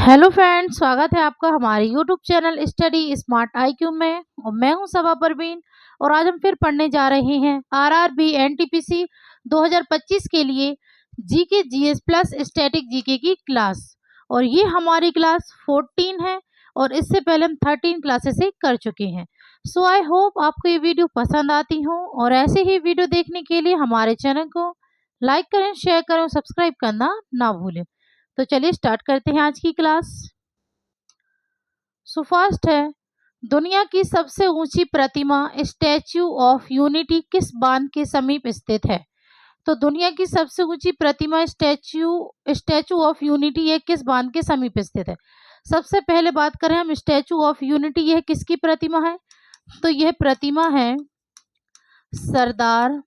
Hello friends, स्वागत है आपका हमारे YouTube channel study smart IQ में। और मैं हूं सबा परवीन। और आज हम फिर पढ़ने जा रहे हैं आरआरबी एनटीपीसी 2025 के लिए GK GS plus static GK की क्लास। और ये हमारी क्लास 14 है और इससे पहले हम 13 क्लासेस से कर चुके हैं। सो आई होप आपको ये वीडियो पसंद आती हो। और ऐसे ही वीडियो देखने के लिए हमारे चैनल को लाइक करें, शेयर करें और सब्सक्राइब करना ना भूलें। तो चलिए स्टार्ट करते हैं आज की क्लास। सो फर्स्ट है, दुनिया की सबसे ऊंची प्रतिमा स्टैच्यू ऑफ यूनिटी किस बांध के समीप स्थित है? तो दुनिया की सबसे ऊंची प्रतिमा स्टैच्यू ऑफ यूनिटी यह किस बांध के समीप स्थित है? सबसे पहले बात करें हम स्टैच्यू ऑफ यूनिटी, यह किसकी प्रतिमा है? तो यह प्रतिमा है सरदार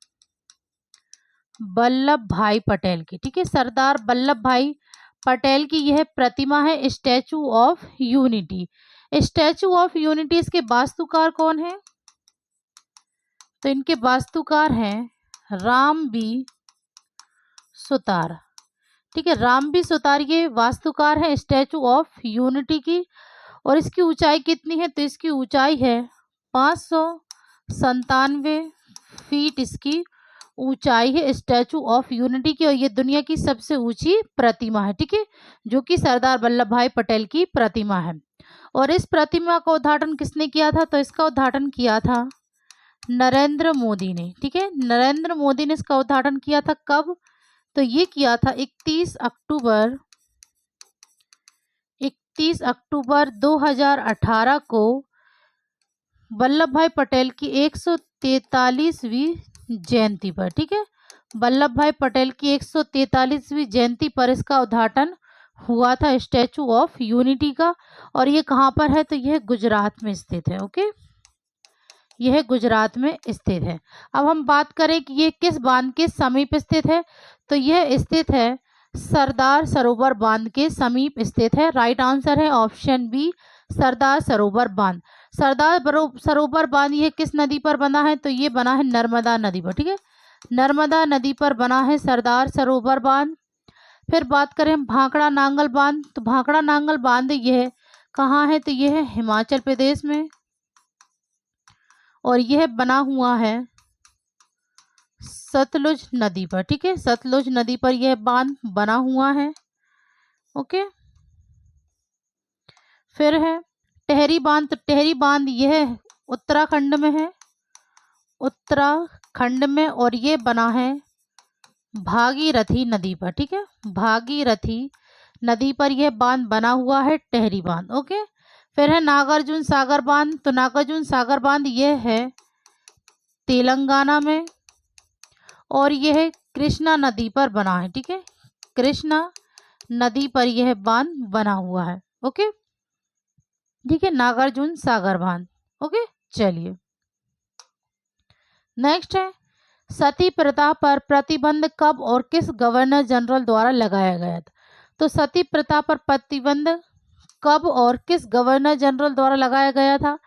वल्लभ भाई पटेल की। ठीक है, सरदार वल्लभ भाई पटेल की यह प्रतिमा है statue of unity. Statue of unity, इसके वास्तुकार कौन है? तो इनके वास्तुकार हैं राम बी सुतार। ठीक है, राम बी सुतार ये वास्तुकार है स्टैचू ऑफ यूनिटी की। और इसकी ऊंचाई कितनी है? तो इसकी ऊंचाई है 597 फीट इसकी ऊंचाई है स्टैचू ऑफ यूनिटी की। और ये दुनिया की सबसे ऊंची प्रतिमा है, ठीक है, जो कि सरदार वल्लभ भाई पटेल की प्रतिमा है। और इस प्रतिमा का उद्घाटन किसने किया था? तो इसका उद्घाटन किया था नरेंद्र मोदी ने। ठीक है, नरेंद्र मोदी ने इसका उद्घाटन किया था। कब? तो ये किया था 31 अक्टूबर 2018 को वल्लभ भाई पटेल की 143वीं जयंती पर। ठीक है, वल्लभ भाई पटेल की 143वीं जयंती पर इसका उद्घाटन हुआ था स्टैचू ऑफ यूनिटी का। और ये कहाँ पर है? तो यह गुजरात में स्थित है। ओके, यह गुजरात में स्थित है। अब हम बात करें कि ये किस बांध के समीप स्थित है? तो यह स्थित है सरदार सरोवर बांध के समीप स्थित है। राइट आंसर है ऑप्शन बी, सरदार सरोवर बांध। सरदार सरोवर बांध यह किस नदी पर बना है? तो ये बना है नर्मदा नदी पर। ठीक है, नर्मदा नदी पर बना है सरदार सरोवर बांध। फिर बात करें भाखड़ा नांगल बांध, तो भाखड़ा नांगल बांध यह कहाँ है? तो यह है हिमाचल प्रदेश में। और यह बना हुआ है सतलुज नदी पर। ठीक है, सतलुज नदी पर यह बांध बना हुआ है। ओके, फिर है टेहरी बांध। तो टेहरी बांध यह उत्तराखंड में है, उत्तराखंड में। और ये बना है भागीरथी नदी पर। ठीक है, भागीरथी नदी पर यह बांध बना हुआ है, टेहरी बांध। ओके, फिर है नागार्जुन सागर बांध। तो नागार्जुन सागर बांध यह है तेलंगाना में। और यह कृष्णा नदी पर बना है। ठीक है, कृष्णा नदी पर यह बांध बना हुआ है। ओके, ठीक है, नागार्जुन सागर बांध। ओके, चलिए नेक्स्ट है सती प्रथा पर प्रतिबंध कब और किस गवर्नर जनरल द्वारा लगाया गया था? तो सती प्रथा पर प्रतिबंध कब और किस गवर्नर जनरल द्वारा लगाया गया था?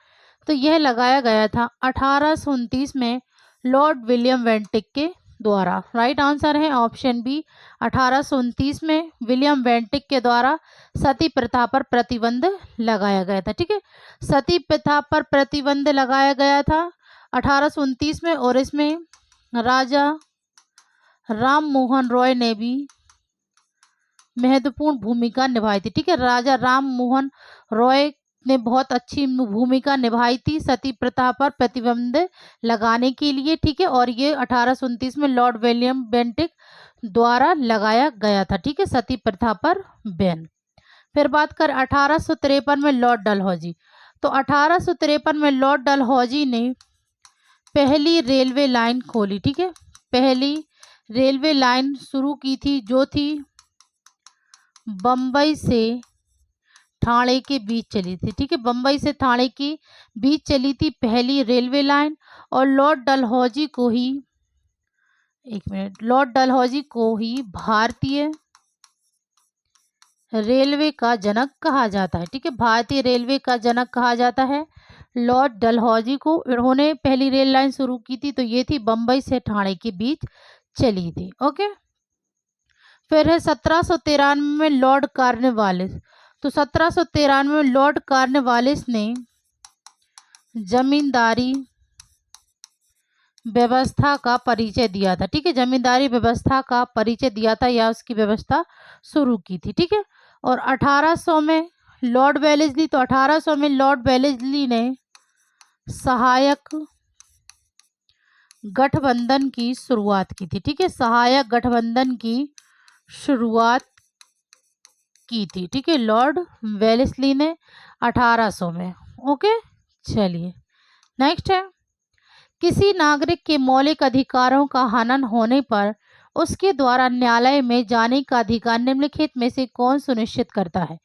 तो यह लगाया गया था 1829 में लॉर्ड विलियम वेंटिक के द्वारा। राइट आंसर है ऑप्शन बी, 1829 में विलियम वेंटिक के द्वारा सती प्रथा पर प्रतिबंध लगाया गया था। ठीक है, सती प्रथा पर प्रतिबंध लगाया गया था 1829 में। और इसमें राजा राम मोहन रॉय ने भी महत्वपूर्ण भूमिका निभाई थी। ठीक है, राजा राम मोहन रॉय ने बहुत अच्छी भूमिका निभाई थी सती प्रथा पर प्रतिबंध लगाने के लिए। ठीक है, और ये 1829 में लॉर्ड विलियम बेंटिक द्वारा लगाया गया था। ठीक है, सती प्रथा पर बैन। फिर बात कर 1853 में लॉर्ड डलहौजी। तो 1853 में लॉर्ड डलहौजी ने पहली रेलवे लाइन खोली। ठीक है, पहली रेलवे लाइन शुरू की थी, जो थी बम्बई से ठाणे के बीच चली थी। ठीक है, बम्बई से ठाणे के बीच चली थी पहली रेलवे लाइन। और लॉर्ड डलहौजी को ही, एक मिनट, लॉर्ड डलहौजी को ही भारतीय रेलवे का जनक कहा जाता है। ठीक है, भारतीय रेलवे का जनक कहा जाता है लॉर्ड डलहौजी को। उन्होंने पहली रेल लाइन शुरू की थी, तो ये थी बम्बई से ठाणे के बीच चली थी। ओके, फिर है 1793 में लॉर्ड कॉर्नवालिस। तो 1793 में लॉर्ड कॉर्नवालिस ने जमींदारी व्यवस्था का परिचय दिया था। ठीक है, जमींदारी व्यवस्था का परिचय दिया था या उसकी व्यवस्था शुरू की थी। ठीक है, और 1800 में लॉर्ड वेलेस्ली, तो 1800 में लॉर्ड वेलेस्ली ने सहायक गठबंधन की शुरुआत की थी। ठीक है, सहायक गठबंधन की शुरुआत की थी। ठीक है, लॉर्ड वेलेस्ली ने 1800 में। ओके, चलिए नेक्स्ट है, किसी नागरिक के मौलिक अधिकारों का हनन होने पर उसके द्वारा न्यायालय में जाने का अधिकार निम्नलिखित में से कौन सुनिश्चित करता है?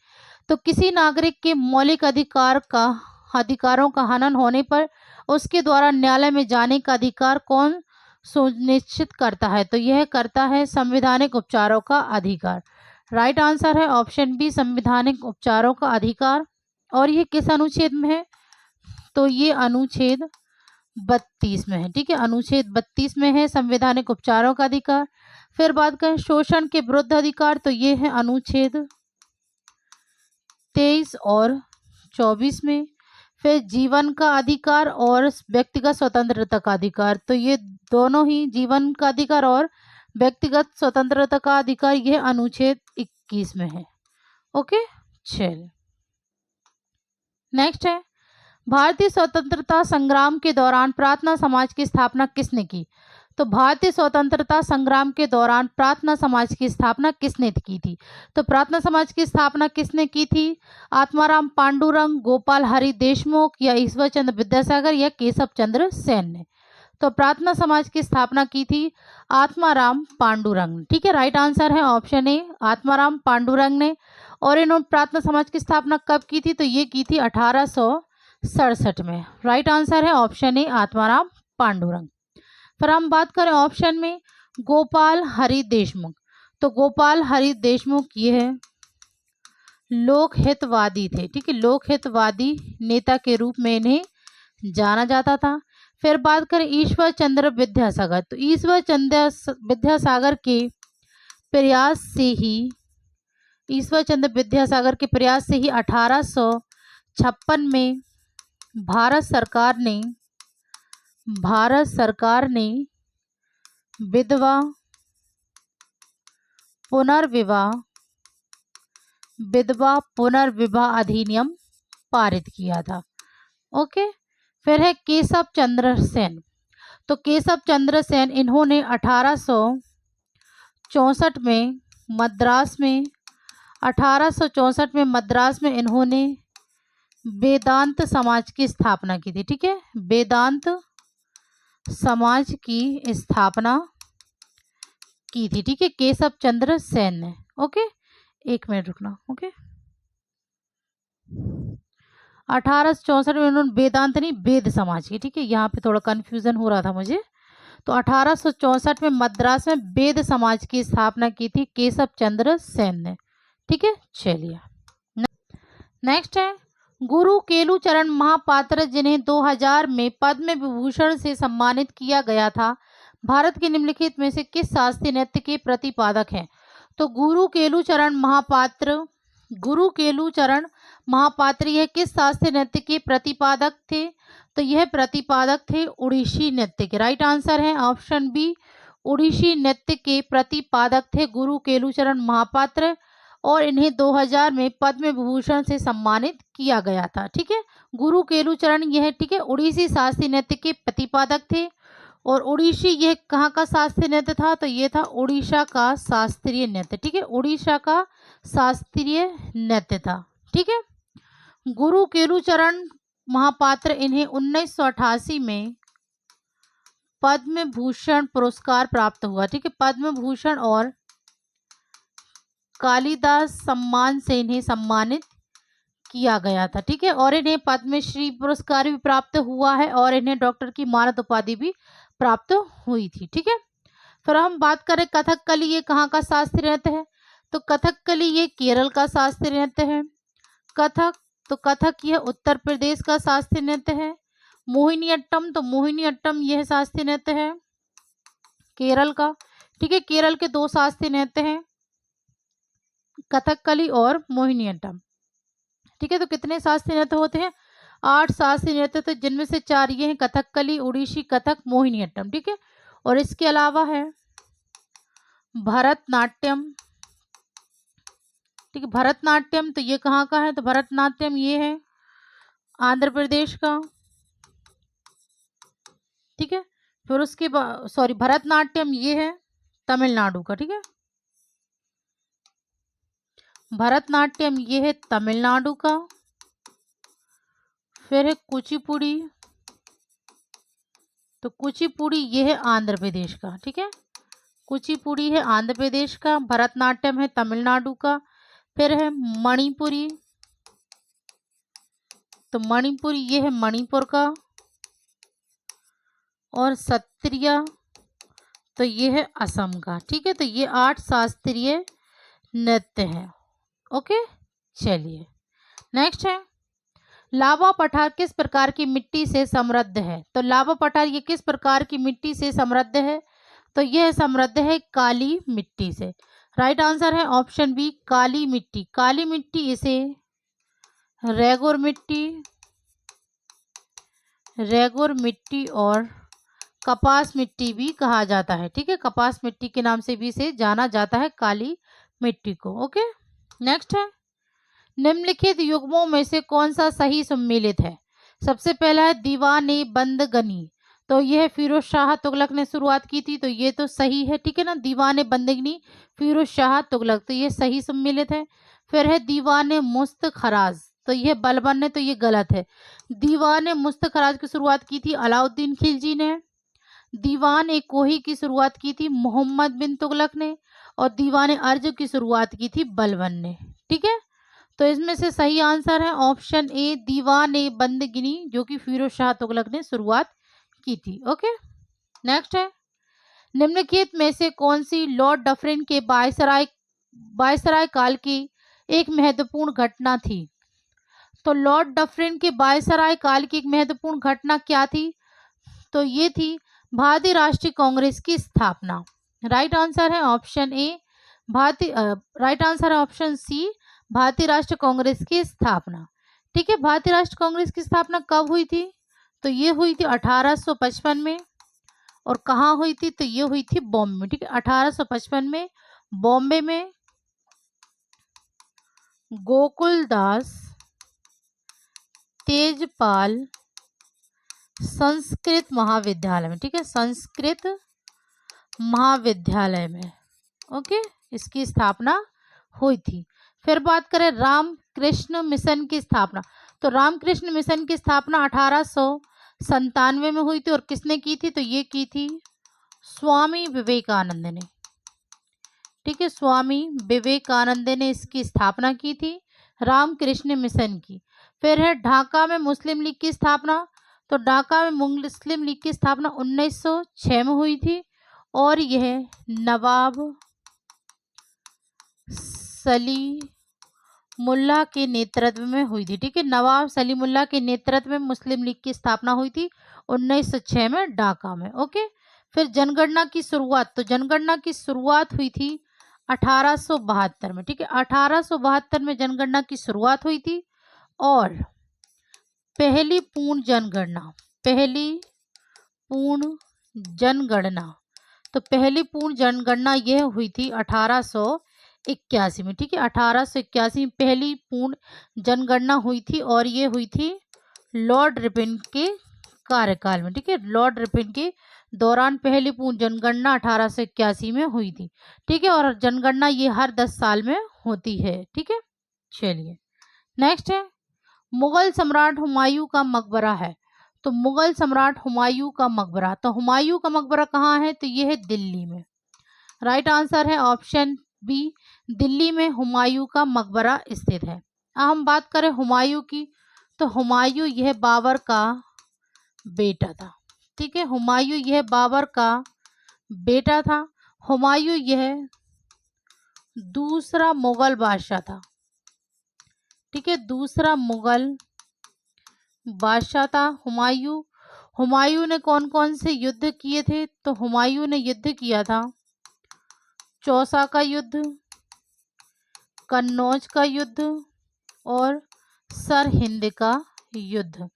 तो किसी नागरिक के मौलिक अधिकारों का हनन होने पर उसके द्वारा न्यायालय में जाने का अधिकार कौन सुनिश्चित करता है? तो यह करता है संवैधानिक उपचारों का अधिकार। राइट आंसर है ऑप्शन बी, संवैधानिक उपचारों का अधिकार। और ये किस अनुच्छेद में है? तो ये अनुच्छेद 32 में है। ठीक है, अनुच्छेद 32 में है संवैधानिक उपचारों का अधिकार। फिर बात करें शोषण के विरुद्ध अधिकार, तो ये है अनुच्छेद 23 और 24 में। फिर जीवन का अधिकार और व्यक्तिगत स्वतंत्रता का अधिकार, तो ये दोनों ही, जीवन का अधिकार और व्यक्तिगत स्वतंत्रता का अधिकार, यह अनुच्छेद 21 में है। ओके, चल नेक्स्ट है, भारतीय स्वतंत्रता संग्राम के दौरान प्रार्थना समाज की स्थापना किसने की? तो भारतीय स्वतंत्रता संग्राम के दौरान प्रार्थना समाज की स्थापना किसने की थी? तो प्रार्थना समाज की स्थापना किसने की थी? आत्माराम पांडुरंग, गोपाल हरि देशमुख, या ईश्वर चंद्र विद्यासागर, या केशव चंद्र सेन ने? तो प्रार्थना समाज की स्थापना की थी आत्माराम पांडुरंग। ठीक है, राइट आंसर है ऑप्शन ए, आत्माराम पांडुरंग ने। और इन्होंने प्रार्थना समाज की स्थापना कब की थी? तो ये की थी 1867 में। राइट आंसर है ऑप्शन ए, आत्माराम पांडुरंग। फिर हम बात करें ऑप्शन में गोपाल हरि देशमुख, तो गोपाल हरि देशमुख ये है लोकहितवादी थे। ठीक है, लोकहितवादी नेता के रूप में इन्हें जाना जाता था। फिर बात करें ईश्वर चंद्र विद्यासागर, तो ईश्वर चंद्र विद्यासागर के प्रयास से ही, ईश्वर चंद्र विद्यासागर के प्रयास से ही 1856 में भारत सरकार ने विधवा पुनर्विवाह अधिनियम पारित किया था। ओके, फिर है केशव चंद्र सेन, तो केशव चंद्र सेन इन्होंने 1864 में मद्रास में इन्होंने वेदांत समाज की स्थापना की थी। ठीक है, वेदांत समाज की स्थापना की थी। ठीक है, केशव चंद्र सेन ने। ओके, एक मिनट रुकना। ओके, 1864 में उन्होंने वेदांत नहीं, वेद समाज की। ठीक है, यहाँ पे थोड़ा कन्फ्यूजन हो रहा था मुझे। तो 1864 में मद्रास में वेद समाज की स्थापना की थी केशव चंद्र सेन ने। ठीक है, चलिए नेक्स्ट है, गुरु केलुचरण महापात्र जिन्हें 2000 में पद्म विभूषण से सम्मानित किया गया था, भारत के निम्नलिखित में से किस शास्त्रीय नृत्य के प्रतिपादक हैं? तो गुरु केलुचरण महापात्र यह किस शास्त्रीय नृत्य के प्रतिपादक थे? तो यह प्रतिपादक थे उड़ीसी नृत्य के। राइट आंसर है ऑप्शन बी, उड़ीसी नृत्य के प्रतिपादक थे गुरु केलुचरण महापात्र, और इन्हें 2000 में पद्म विभूषण से सम्मानित किया गया था। ठीक है, गुरु केलुचरण यह, ठीक है, उड़ीसी शास्त्रीय नृत्य के प्रतिपादक थे। और उड़ीसी यह कहाँ का शास्त्रीय नृत्य था? तो ये था उड़ीसा का शास्त्रीय नृत्य। ठीक है, उड़ीसा का शास्त्रीय नृत्य था। ठीक है, गुरु केलुचरण महापात्र इन्हें 1988 में पद्म भूषण पुरस्कार प्राप्त हुआ। ठीक है, पद्म भूषण और कालिदास सम्मान से इन्हें सम्मानित किया गया था। ठीक है, और इन्हें पद्मश्री पुरस्कार भी प्राप्त हुआ है और इन्हें डॉक्टर की मानद उपाधि भी प्राप्त हुई थी। ठीक है, फिर हम बात करें कथकली, ये कहाँ का शास्त्रीय नृत्य है? तो कथकली ये केरल का शास्त्रीय नृत्य है। कथक यह उत्तर प्रदेश का शास्त्रीय नृत्य है। मोहिनीअट्टम, तो मोहिनीअट्टम यह शास्त्रीय नृत्य है केरल का। ठीक है, केरल के दो शास्त्रीय नृत्य हैं, कथकली और मोहिनीअट्टम। ठीक है। तो कितने शास्त्रीय नृत्य होते हैं? 8 शास्त्रीय नृत्य, तो जिनमें से 4 ये हैं, कथकली, ओडिसी, कथक, मोहिनीअट्टम। ठीक है। और इसके अलावा है भरतनाट्यम। ठीक है, भरतनाट्यम तो ये कहाँ का है? तो भरतनाट्यम ये है आंध्र प्रदेश का। ठीक है। फिर उसके बाद सॉरी, भरतनाट्यम ये है तमिलनाडु का। ठीक है, भरतनाट्यम ये है तमिलनाडु का। फिर है कुचिपुड़ी, तो कुचिपुड़ी ये है आंध्र प्रदेश का। ठीक है, कुचिपुड़ी है आंध्र प्रदेश का, भरतनाट्यम है तमिलनाडु का। फिर है मणिपुरी, तो मणिपुरी ये है मणिपुर का। और सत्रिया तो ये है असम का। ठीक है, तो ये 8 शास्त्रीय नृत्य है। ओके, चलिए नेक्स्ट है लावा पठार किस प्रकार की मिट्टी से समृद्ध है? तो लावा पठार ये किस प्रकार की मिट्टी से समृद्ध है? तो यह समृद्ध है काली मिट्टी से। राइट आंसर है ऑप्शन बी, काली मिट्टी। काली मिट्टी इसे रेगुर मिट्टी, रेगुर मिट्टी और कपास मिट्टी भी कहा जाता है। ठीक है, कपास मिट्टी के नाम से भी इसे जाना जाता है, काली मिट्टी को। ओके, नेक्स्ट है निम्नलिखित युग्मों में से कौन सा सही सम्मिलित है? सबसे पहला है दीवाने बंदगनी, तो यह फिरोज शाह तुगलक ने शुरुआत की थी, तो ये तो सही है। ठीक है ना, दीवाने बंदगनी फिरोज शाह तुगलक, तो ये सही सम्मिलित है। फिर है दीवाने मुस्तखराज, तो यह बलबन ने, तो ये गलत है। दीवाने मुस्तखराज की शुरुआत की थी अलाउद्दीन खिलजी ने। दीवान ए कोही की शुरुआत की थी मोहम्मद बिन तुगलक ने। और दीवाने अर्ज की शुरुआत की थी बलबन ने। ठीक है, तो इसमें से सही आंसर है ऑप्शन ए, दीवान ए बंदगिनी, जो कि फिरोज शाह तुगलक ने शुरुआत की थी। ओके, नेक्स्ट है निम्नलिखित में से कौन सी लॉर्ड डफरिन के वायसराय काल की एक महत्वपूर्ण घटना थी? तो लॉर्ड डफरिन के वायसराय काल की एक महत्वपूर्ण घटना क्या थी? तो ये थी भारतीय राष्ट्रीय कांग्रेस की स्थापना। राइट आंसर है ऑप्शन ए, राइट आंसर है ऑप्शन सी, भारतीय राष्ट्रीय कांग्रेस की स्थापना। ठीक है, भारतीय राष्ट्रीय कांग्रेस की स्थापना कब हुई थी? तो ये हुई थी 1855 में। और कहाँ हुई थी? तो ये हुई थी बॉम्बे में। ठीक है, 1855 में बॉम्बे में गोकुलदास तेजपाल संस्कृत महाविद्यालय में। ठीक है, संस्कृत महाविद्यालय में। ओके, इसकी स्थापना हुई थी। फिर बात करें रामकृष्ण मिशन की स्थापना, तो रामकृष्ण मिशन की स्थापना 1897 में हुई थी। और किसने की थी? तो ये की थी स्वामी विवेकानंद ने। ठीक है, स्वामी विवेकानंद ने इसकी स्थापना की थी, रामकृष्ण मिशन की। फिर है ढाका में मुस्लिम लीग की स्थापना, तो ढाका में मुस्लिम लीग की स्थापना 1906 में हुई थी। और यह नवाब सलीमुल्लाह के नेतृत्व में हुई थी। ठीक है, नवाब सलीमुल्लाह के नेतृत्व में मुस्लिम लीग की स्थापना हुई थी 1906 में ढाका में। ओके, फिर जनगणना की शुरुआत, तो जनगणना की शुरुआत हुई थी 1872 में। ठीक है, 1872 में जनगणना की शुरुआत हुई थी। और पहली पूर्ण जनगणना, पहली पूर्ण जनगणना, तो पहली पूर्ण जनगणना यह हुई थी 1881 में। ठीक है, 1881 में पहली पूर्ण जनगणना हुई थी। और ये हुई थी लॉर्ड रिपन के कार्यकाल में। ठीक है, लॉर्ड रिपन के दौरान पहली पूर्ण जनगणना 1881 में हुई थी। ठीक है, और जनगणना ये हर 10 साल में होती है। ठीक है, चलिए नेक्स्ट है मुगल सम्राट हुमायूं का मकबरा है। तो मुगल सम्राट हुमायूं का मकबरा, तो हुमायूं का मकबरा कहाँ है? तो ये है दिल्ली में। राइट आंसर है ऑप्शन बी, दिल्ली में हुमायूं का मकबरा स्थित है। अब हम बात करें हुमायूं की, तो हुमायूं यह बाबर का बेटा था। ठीक है, हुमायूं यह बाबर का बेटा था। हुमायूं यह दूसरा मुगल बादशाह था। ठीक है, दूसरा मुगल बादशाह था हुमायूं। हुमायूं ने कौन कौन से युद्ध किए थे? तो हुमायूं ने युद्ध किया था चौसा का युद्ध, कन्नौज का युद्ध और सरहिंद का युद्ध।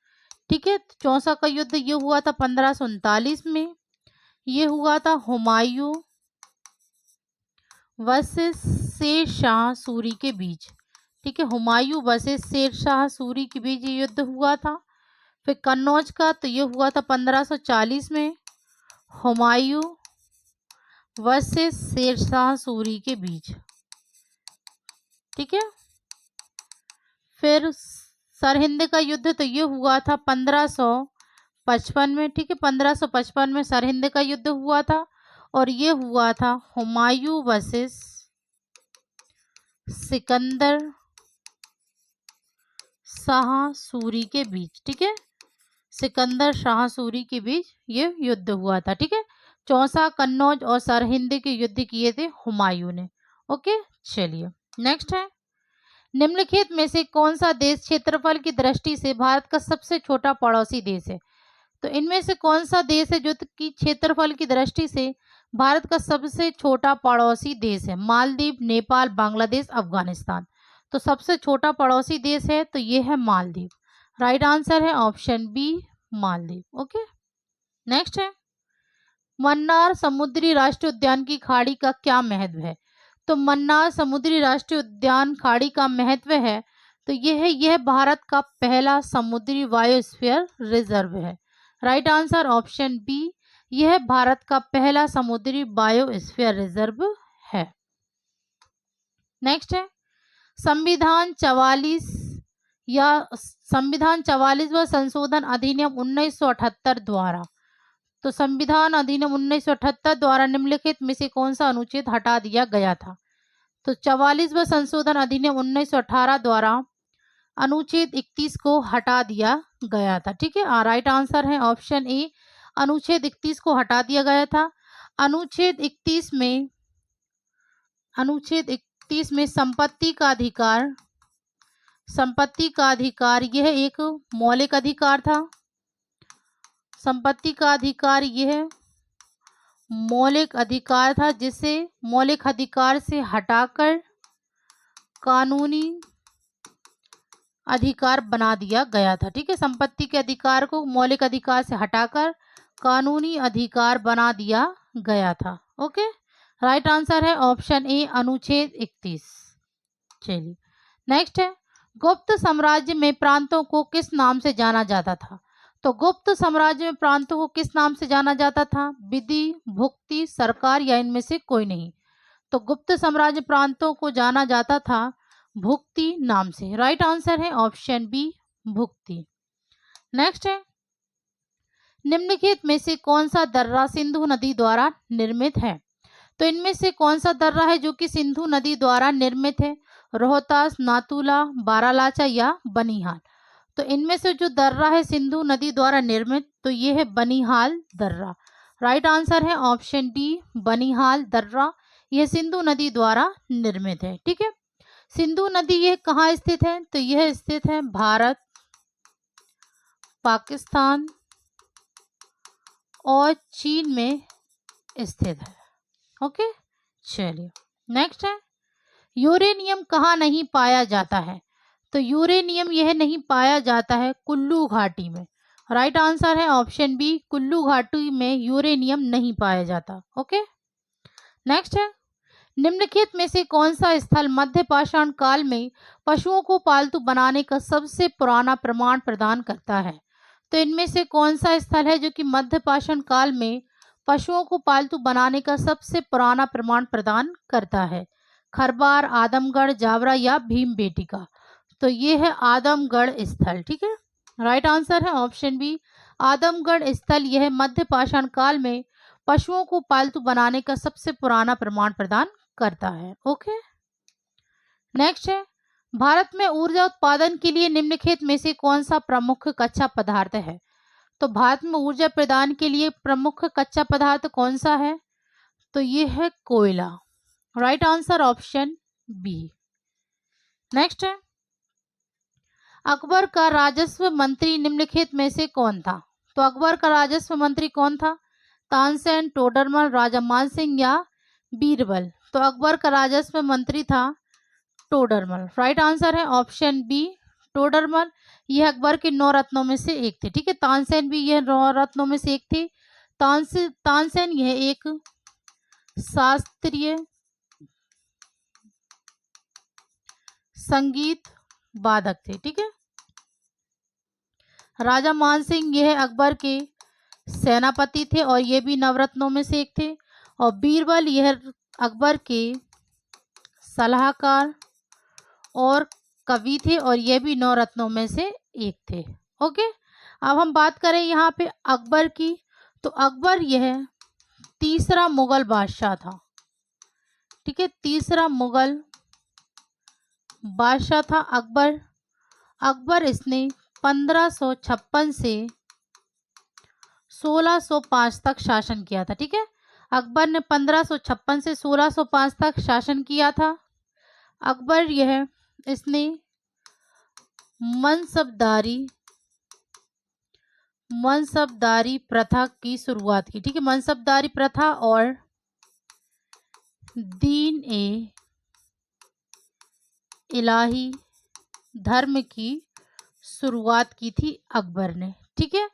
ठीक है, चौसा का युद्ध ये हुआ था 1539 में। ये हुआ था हुमायूं वर्सेस शेर शाह सूरी के बीच। ठीक है, हुमायूं वर्सेस शेर शाह सूरी के बीच ये युद्ध हुआ था। फिर कन्नौज का तो ये हुआ था 1540 में, हुमायूं वर्सेस शेर शाह सूरी के बीच। ठीक है, फिर सरहिंद का युद्ध तो ये हुआ था 1555 में। ठीक है, 1555 में सरहिंद का युद्ध हुआ था और ये हुआ था हुमायूं वर्सेस सिकंदर शाह सूरी के बीच। ठीक है, सिकंदर शाह सूरी के बीच ये युद्ध हुआ था। ठीक है, चौसा, कन्नौज और सरहिंद के युद्ध किए थे हुमायूं ने। ओके, चलिए नेक्स्ट है, निम्नलिखित में से कौन सा देश क्षेत्रफल की दृष्टि से भारत का सबसे छोटा पड़ोसी देश है? तो इनमें से कौन सा देश है जो कि क्षेत्रफल की दृष्टि से भारत का सबसे छोटा पड़ोसी देश है? मालदीव, नेपाल, बांग्लादेश, अफगानिस्तान। तो सबसे छोटा पड़ोसी देश है तो ये है मालदीव। राइट आंसर है option B, Maldives. Okay, next है, मन्नार समुद्री राष्ट्रीय उद्यान की खाड़ी का क्या महत्व है? तो मन्नार समुद्री राष्ट्रीय उद्यान खाड़ी का महत्व है तो यह भारत का पहला समुद्री बायोस्फीयर रिजर्व है। राइट आंसर ऑप्शन बी, यह भारत का पहला समुद्री बायोस्फीयर रिजर्व है। नेक्स्ट है, संविधान 44 या संविधान 44वां संशोधन अधिनियम 1978 द्वारा, तो संविधान अधिनियम 1978 द्वारा निम्नलिखित में से कौन सा अनुच्छेद हटा दिया गया था? तो 44वां संशोधन अधिनियम 1918 द्वारा अनुच्छेद 31 को हटा दिया गया था। ठीक है, राइट आंसर है ऑप्शन ए, अनुच्छेद 31 को हटा दिया गया था। अनुच्छेद 31 में संपत्ति का अधिकार यह एक मौलिक अधिकार था। संपत्ति का अधिकार यह मौलिक अधिकार था जिसे मौलिक अधिकार से हटाकर कानूनी अधिकार बना दिया गया था। ठीक है, संपत्ति के अधिकार को मौलिक अधिकार से हटाकर कानूनी अधिकार बना दिया गया था। ओके, राइट आंसर है ऑप्शन ए, अनुच्छेद 31। चलिए नेक्स्ट है, गुप्त साम्राज्य में प्रांतों को किस नाम से जाना जाता था? तो गुप्त साम्राज्य में प्रांतों को किस नाम से जाना जाता था? विधि, भुक्ति, सरकार या इनमें से कोई नहीं? तो गुप्त साम्राज्य प्रांतों को जाना जाता था भुक्ति नाम से। राइट आंसर है ऑप्शन बी, भुक्ति। नेक्स्ट है, निम्नलिखित में से कौन सा दर्रा सिंधु नदी द्वारा निर्मित है? तो इनमें से कौन सा दर्रा है जो कि सिंधु नदी द्वारा निर्मित है? रोहतास, नाथुला, बारालाचा या बनिहाल। तो इनमें से जो दर्रा है सिंधु नदी द्वारा निर्मित तो ये है बनिहाल दर्रा। राइट आंसर है ऑप्शन डी, बनिहाल दर्रा, यह सिंधु नदी द्वारा निर्मित है। ठीक है, सिंधु नदी यह कहाँ स्थित है? तो यह स्थित है भारत, पाकिस्तान और चीन में स्थित है। ओके, चलिए नेक्स्ट है, यूरेनियम कहाँ नहीं पाया जाता है? तो यूरेनियम यह नहीं पाया जाता है कुल्लू घाटी में। राइट आंसर है ऑप्शन बी, कुल्लू घाटी में यूरेनियम नहीं पाया जाता। ओके, नेक्स्ट है, निम्नलिखित में से कौन सा स्थल मध्य पाषाण काल में पशुओं को पालतू बनाने का सबसे पुराना प्रमाण प्रदान करता है? तो इनमें से कौन सा स्थल है जो कि मध्य पाषाण काल में पशुओं को पालतू बनाने का सबसे पुराना प्रमाण प्रदान करता है? खरबार, आदमगढ़, जावरा या भीमबेटका। तो ये है आदमगढ़ स्थल। ठीक है, राइट आंसर है ऑप्शन बी, आदमगढ़ स्थल यह मध्य पाषाण काल में पशुओं को पालतू बनाने का सबसे पुराना प्रमाण प्रदान करता है। ओके, नेक्स्ट है, भारत में ऊर्जा उत्पादन के लिए निम्नलिखित में से कौन सा प्रमुख कच्चा पदार्थ है? तो भारत में ऊर्जा प्रदान के लिए प्रमुख कच्चा पदार्थ कौन सा है? तो ये है कोयला। Right answer option B. Next है, अकबर का राजस्व मंत्री निम्नलिखित में से कौन था? तो अकबर का राजस्व मंत्री कौन था? तानसेन, टोडरमल, राजा मान सिंह या बीरबल। तो अकबर का राजस्व मंत्री था टोडरमल। राइट आंसर है ऑप्शन बी, टोडरमल यह अकबर के 9 रत्नों में से एक थे। ठीक है, तानसेन भी यह 9 रत्नों में से एक थे। तानसेन यह एक शास्त्रीय संगीत वादक थे। ठीक है, राजा मानसिंह यह अकबर के सेनापति थे और ये भी नवरत्नों में से एक थे। और बीरबल यह अकबर के सलाहकार और कवि थे और ये भी 9 रत्नों में से एक थे। ओके, अब हम बात करें यहाँ पे अकबर की, तो अकबर यह तीसरा मुगल बादशाह था। ठीक है, तीसरा मुगल बादशाह था अकबर इसने 1556 से 1605 तक शासन किया था। ठीक है, अकबर ने 1556 से 1605 तक शासन किया था। अकबर इसने मनसबदारी प्रथा की शुरुआत की। ठीक है, मनसबदारी प्रथा और दीन ए इलाही धर्म की शुरुआत की थी अकबर ने। ठीक है,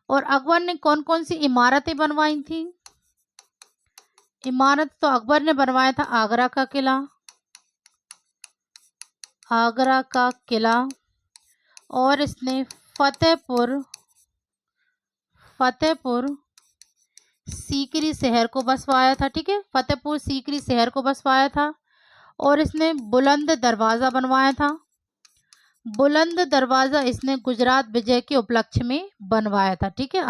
और अकबर ने कौन कौन सी इमारतें बनवाई थी? इमारत तो अकबर ने बनवाया था आगरा का किला और इसने फतेहपुर सीकरी शहर को बसवाया था। ठीक है, फतेहपुर सीकरी शहर को बसवाया था और इसने बुलंद दरवाज़ा बनवाया था। बुलंद दरवाज़ा इसने गुजरात विजय के उपलक्ष्य में बनवाया था। ठीक है,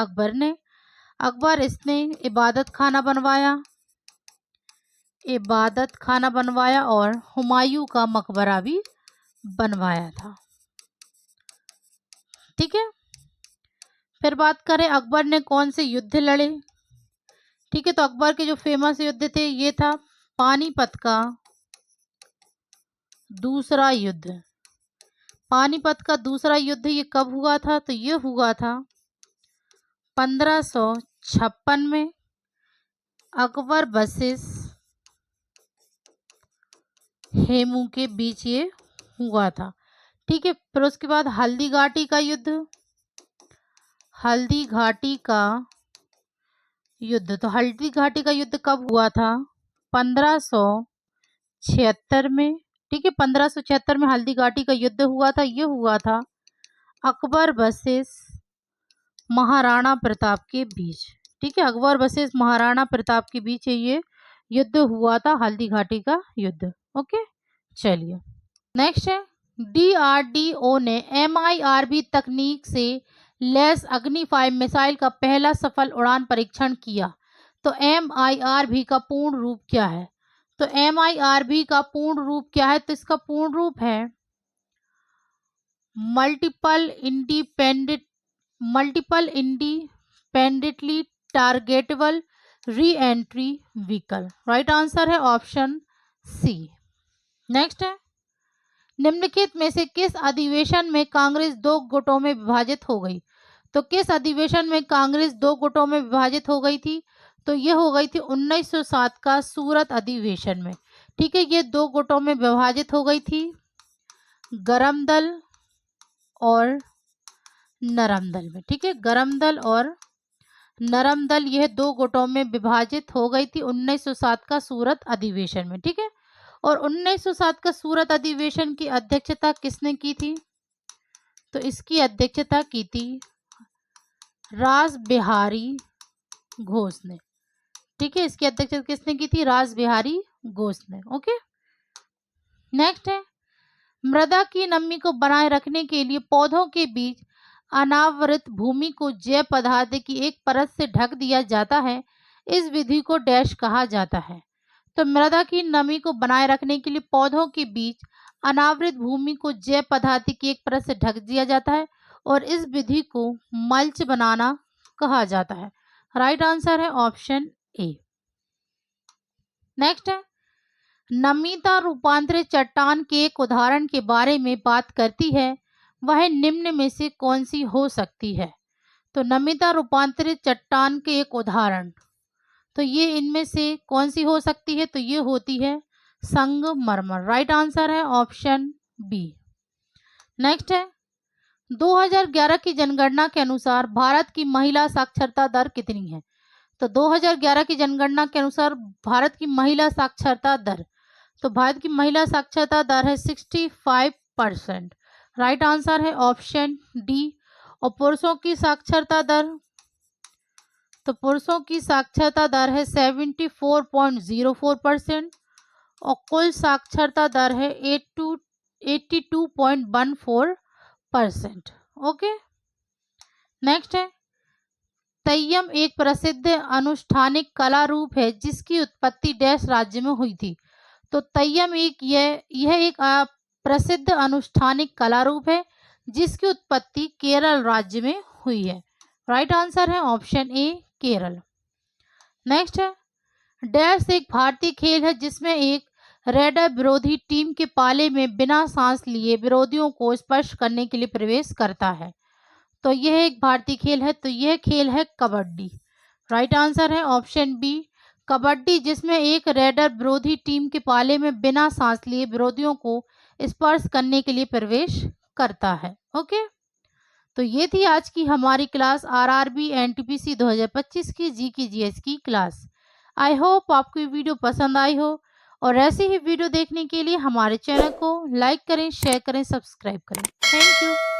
अकबर इसने इबादत खाना बनवाया और हुमायूं का मकबरा भी बनवाया था। ठीक है, फिर बात करें अकबर ने कौन से युद्ध लड़े। ठीक है, तो अकबर के जो फेमस युद्ध थे ये था पानीपत का दूसरा युद्ध। पानीपत का दूसरा युद्ध ये कब हुआ था? तो ये हुआ था 1556 में। अकबर वर्सेस हेमू के बीच ये हुआ था। ठीक है, फिर उसके बाद हल्दी घाटी का युद्ध। तो हल्दी घाटी का युद्ध कब हुआ था? 1576 में। ठीक है, 1576 में हल्दी घाटी का युद्ध हुआ था। ये हुआ था अकबर वर्सेस महाराणा प्रताप के बीच। ठीक है, अकबर वर्सेस महाराणा प्रताप के बीच ये युद्ध हुआ था, हल्दी घाटी का युद्ध। ओके, चलिए नेक्स्ट है DRDO ने MIRV तकनीक से लैस अग्नि 5 मिसाइल का पहला सफल उड़ान परीक्षण किया। तो MIRV का पूर्ण रूप क्या है? तो MIRV का पूर्ण रूप क्या है? तो इसका पूर्ण रूप है multiple independently targetable re entry vehicle. Right answer है ऑप्शन सी। नेक्स्ट है निम्नलिखित में से किस अधिवेशन में कांग्रेस 2 गुटों में विभाजित हो गई? तो किस अधिवेशन में कांग्रेस 2 गुटों में विभाजित हो गई थी? तो ये हो गई थी 1907 का सूरत अधिवेशन में। ठीक है, ये 2 गुटों में विभाजित हो गई थी, गरम दल और नरम दल में। ठीक है, गरम दल और नरम दल यह 2 गुटों में विभाजित हो गई थी 1907 का सूरत अधिवेशन में। ठीक है, और 1907 का सूरत अधिवेशन की अध्यक्षता किसने की थी? तो इसकी अध्यक्षता की थी रास बिहारी घोष ने। ठीक है, इसकी अध्यक्षता किसने की थी? रास बिहारी घोष ने। ओके, नेक्स्ट है मृदा की नमी को बनाए रखने के लिए पौधों के बीच अनावृत भूमि को जैव पदार्थ की एक परत से ढक दिया जाता है। इस विधि को डैश कहा जाता है। तो मृदा की नमी को बनाए रखने के लिए पौधों के बीच अनावृत भूमि को जैव पदार्थ की एक परत से ढक दिया जाता है और इस विधि को मल्च बनाना कहा जाता है। राइट आंसर है ऑप्शन ए। नेक्स्ट है नमीता रूपांतरित चट्टान के एक उदाहरण के बारे में बात करती है, वह निम्न में से कौन सी हो सकती है? तो नमीता रूपांतरित चट्टान के एक उदाहरण, तो ये इनमें से कौन सी हो सकती है? तो ये होती है संगमरमर। राइट आंसर है ऑप्शन बी। नेक्स्ट है 2011 की जनगणना के अनुसार भारत की महिला साक्षरता दर कितनी है? तो 2011 की जनगणना के अनुसार भारत की महिला साक्षरता दर, तो भारत की महिला साक्षरता दर है 65%। राइट आंसर है ऑप्शन डी। और पुरुषों की साक्षरता दर, तो पुरुषों की साक्षरता दर है 74.04% और कुल साक्षरता दर है 82.14%। ओके, नेक्स्ट है, तैयम एक प्रसिद्ध अनुष्ठानिक कला रूप है जिसकी उत्पत्ति डैश राज्य में हुई थी। तो तैयम यह एक प्रसिद्ध अनुष्ठानिक कला रूप है जिसकी उत्पत्ति केरल राज्य में हुई है। राइट आंसर है ऑप्शन ए केरल। नेक्स्ट है, डैश एक भारतीय खेल है जिसमें एक रेडर विरोधी टीम के पाले में बिना सांस लिए विरोधियों को स्पर्श करने के लिए प्रवेश करता है। तो यह एक भारतीय खेल है, तो यह खेल है कबड्डी। राइट आंसर है ऑप्शन बी कबड्डी, जिसमें एक रेडर विरोधी टीम के पाले में बिना सांस लिए विरोधियों को स्पर्श करने के लिए प्रवेश करता है। ओके, तो ये थी आज की हमारी क्लास आरआरबी एनटीपीसी 2025 की जी की जीएस की क्लास। आई होप आपको ये वीडियो पसंद आई हो, और ऐसी ही वीडियो देखने के लिए हमारे चैनल को लाइक करें, शेयर करें, सब्सक्राइब करें। Thank you.